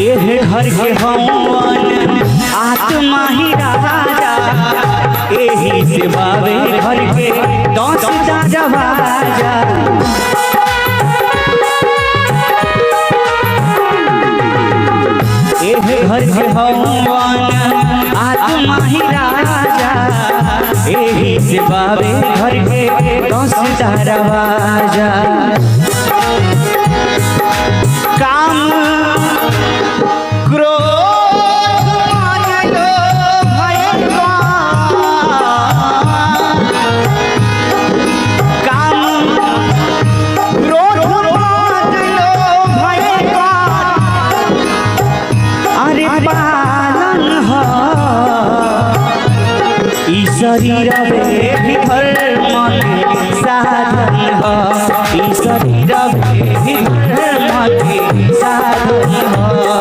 ये घर के हवन आत्मा ही राजा, यही से बाबे घर के 10 दरवाजा। ये घर के हवन आत्मा ही राजा, यही से बाबे घर के 10 दरवाजा। काम शरीर भीतर मन